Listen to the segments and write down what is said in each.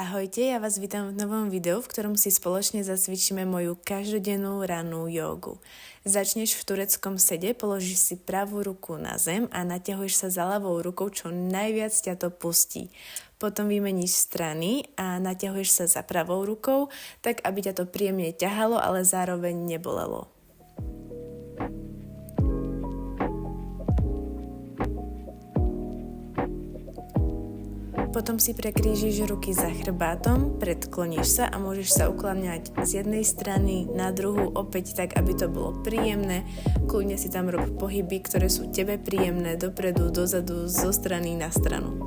Ahojte, ja vás vítam v novom videu, v ktorom si spoločne zacvičíme moju každodennú rannú jogu. Začneš v tureckom sede, položíš si pravú ruku na zem a naťahuješ sa za ľavou rukou, čo najviac ťa to pustí. Potom vymeníš strany a naťahuješ sa za pravou rukou, tak aby ťa to príjemne ťahalo, ale zároveň nebolelo. Potom si prekrížiš ruky za chrbátom, predkloníš sa a môžeš sa ukláňať z jednej strany na druhú opäť tak, aby to bolo príjemné. Kľudne si tam rob pohyby, ktoré sú tebe príjemné, dopredu, dozadu, zo strany na stranu.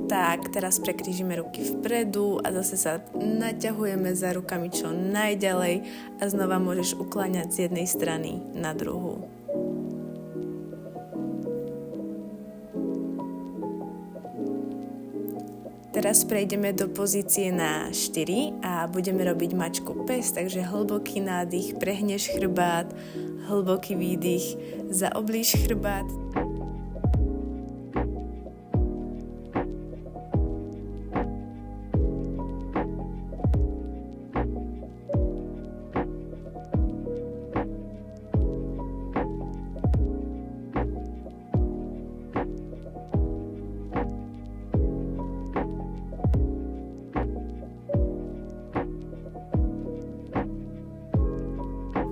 Tak, teraz prekrížime ruky vpredu a zase sa naťahujeme za rukami čo najďalej a znova môžeš ukláňať z jednej strany na druhú. Teraz prejdeme do pozície na 4 a budeme robiť mačku pes, takže hlboký nádych, prehneš chrbát, hlboký výdych, zaoblíž chrbát.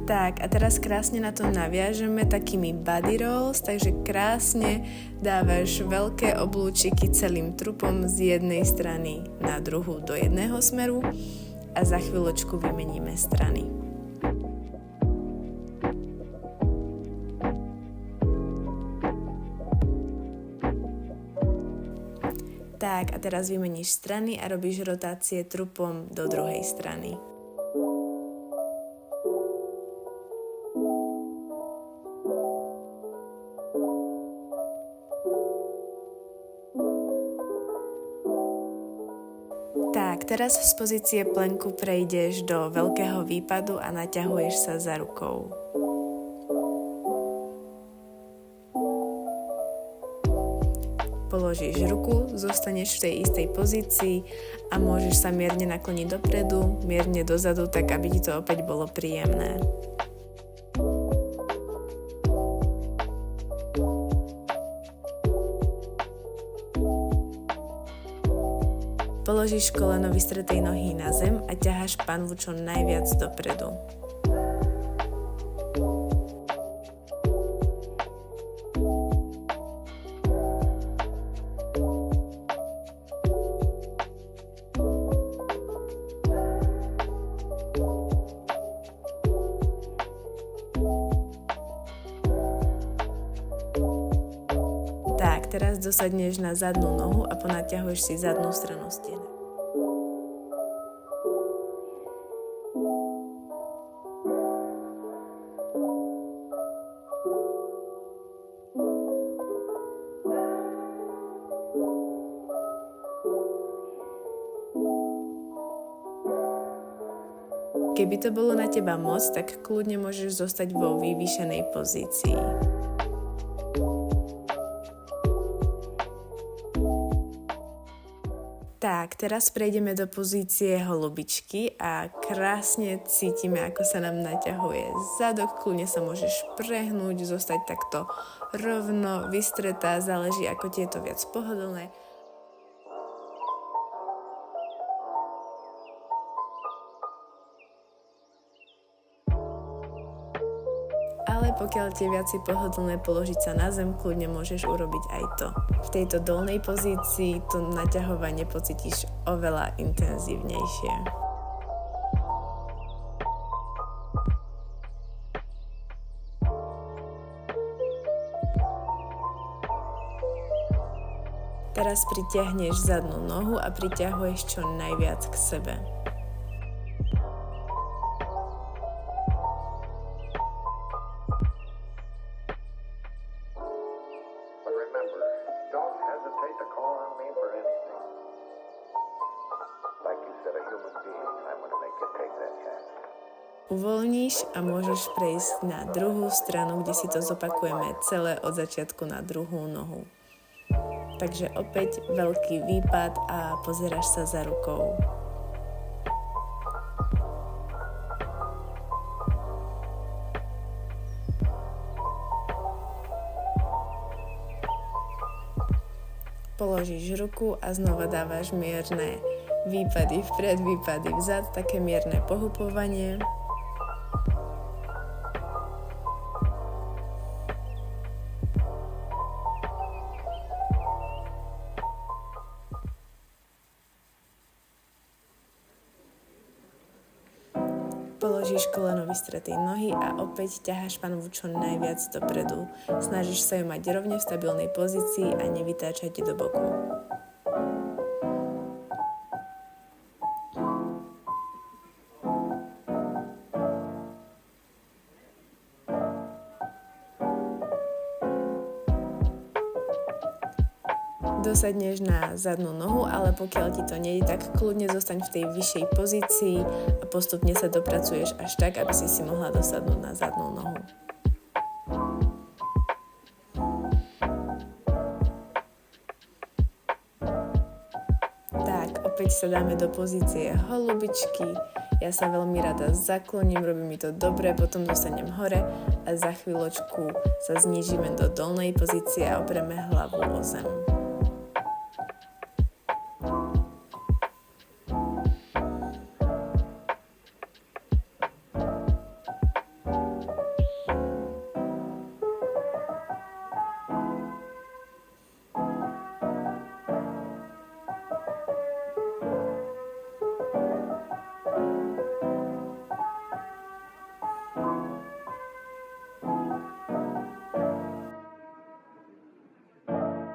Tak a teraz krásne na to naviažeme takými body rolls, takže krásne dávaš veľké oblúčiky celým trupom z jednej strany na druhú do jedného smeru a za chvíľočku vymeníme strany. Tak a teraz vymeníš strany a robíš rotácie trupom do druhej strany. Tak, teraz z pozície plenku prejdeš do veľkého výpadu a naťahuješ sa za rukou. Položíš ruku, zostaneš v tej istej pozícii a môžeš sa mierne nakloniť dopredu, mierne dozadu, tak aby ti to opäť bolo príjemné. Položíš koleno vystretej nohy na zem a ťaháš panvu čo najviac dopredu. Tak, teraz dosadneš na zadnú nohu a ponaťahuješ si zadnú stranu steny. Keby to bolo na teba moc, tak kľudne môžeš zostať vo vyvýšenej pozícii. Tak, teraz prejdeme do pozície holubičky a krásne cítime, ako sa nám naťahuje zadok. Kľudne sa môžeš prehnúť, zostať takto rovno, vystretá, záleží, ako ti je to viac pohodlné. Ale pokiaľ ti je viac pohodlné položiť sa na zem, kľudne môžeš urobiť aj to. V tejto dolnej pozícii to naťahovanie pocítiš oveľa intenzívnejšie. Teraz pritiahneš zadnú nohu a priťahuješ čo najviac k sebe. Like you said, a human being, I'm going to make you take that chance. Uvoľníš a môžeš prejsť na druhú stranu, kde si to zopakujeme celé od začiatku na druhú nohu. Takže opäť veľký výpad a pozeráš sa za rukou. Položíš ruku a znova dávaš mierne výpady vpred, výpady vzad, také mierne pohupovanie. Položíš koleno vystretej nohy a opäť ťaháš panvu čo najviac dopredu. Snažíš sa ju mať rovne v stabilnej pozícii a nevytáčať do boku. Dosadneš na zadnú nohu, ale pokiaľ ti to nejde, tak kľudne zostaň v tej vyššej pozícii a postupne sa dopracuješ až tak, aby si mohla dosadnúť na zadnú nohu. Tak, opäť sa dáme do pozície holubičky. Ja sa veľmi rada zakloním, robí mi to dobre, potom dostanem hore a za chvíľočku sa znížime do dolnej pozície a opreme hlavu o zem.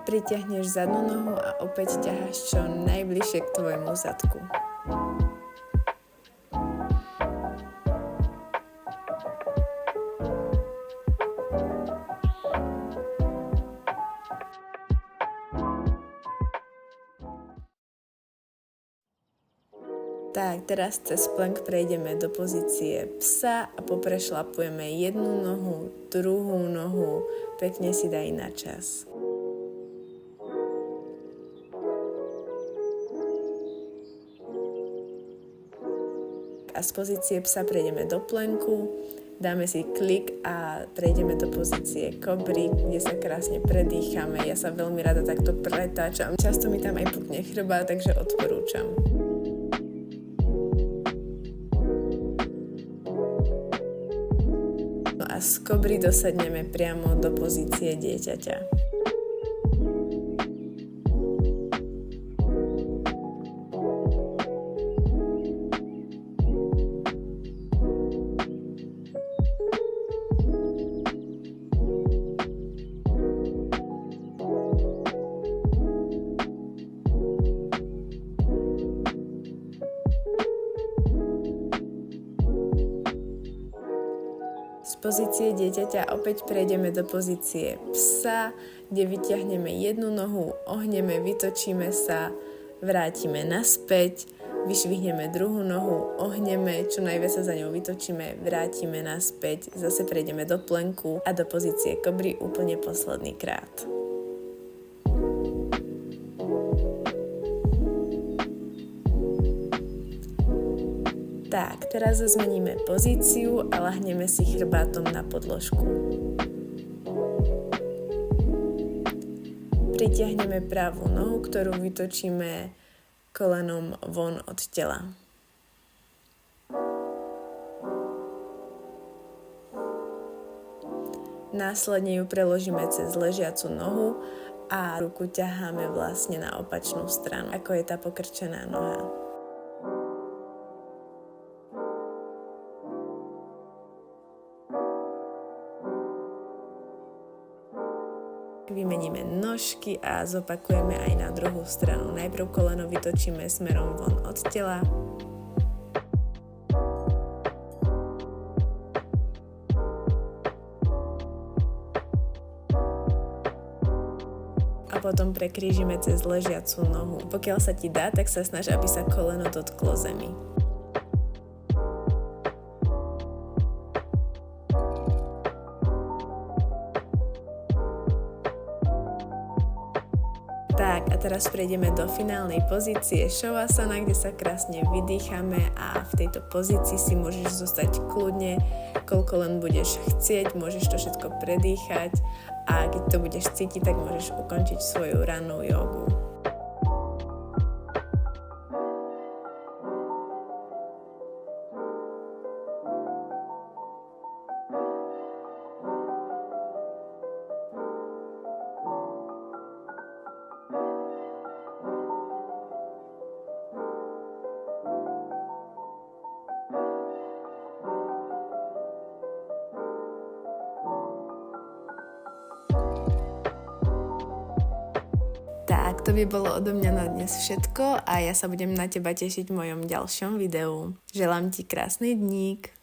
Pritiahneš zadnú nohu a opäť ťaháš čo najbližšie k tvojmu zadku. Tak, teraz cez plank prejdeme do pozície psa a poprešlapujeme jednu nohu, druhú nohu, pekne si daj na čas. A z pozície psa prejdeme do plenku, dáme si klik a prejdeme do pozície kobry, kde sa krásne predýchame. Ja sa veľmi rada takto pretáčam. Často mi tam aj pukne chrbát, takže odporúčam. No a z kobry dosadneme priamo do pozície dieťaťa. Z pozície dieťaťa opäť prejdeme do pozície psa, kde vyťahneme jednu nohu, ohneme, vytočíme sa, vrátime naspäť, vyšvihneme druhú nohu, ohneme, čo najviac sa za ňou vytočíme, vrátime naspäť, zase prejdeme do plenku a do pozície kobry úplne posledný krát. Tak, teraz zmeníme pozíciu a lahneme si chrbátom na podložku. Pritiahneme pravú nohu, ktorú vytočíme kolenom von od tela. Následne ju preložíme cez ležiacu nohu a ruku ťaháme vlastne na opačnú stranu, ako je tá pokrčená noha. Vymeníme nožky a zopakujeme aj na druhú stranu. Najprv koleno vytočíme smerom von od tela. A potom prekrížime cez ležiacu nohu. Pokiaľ sa ti dá, tak sa snaž, aby sa koleno dotklo zemi. Tak a teraz prejdeme do finálnej pozície Shavasana, kde sa krásne vydýchame a v tejto pozícii si môžeš zostať kľudne, koľko len budeš chcieť, môžeš to všetko predýchať a keď to budeš cítiť, tak môžeš ukončiť svoju rannú jogu. Tak, to by bolo odo mňa na dnes všetko a ja sa budem na teba tešiť v mojom ďalšom videu. Želám ti krásny dník.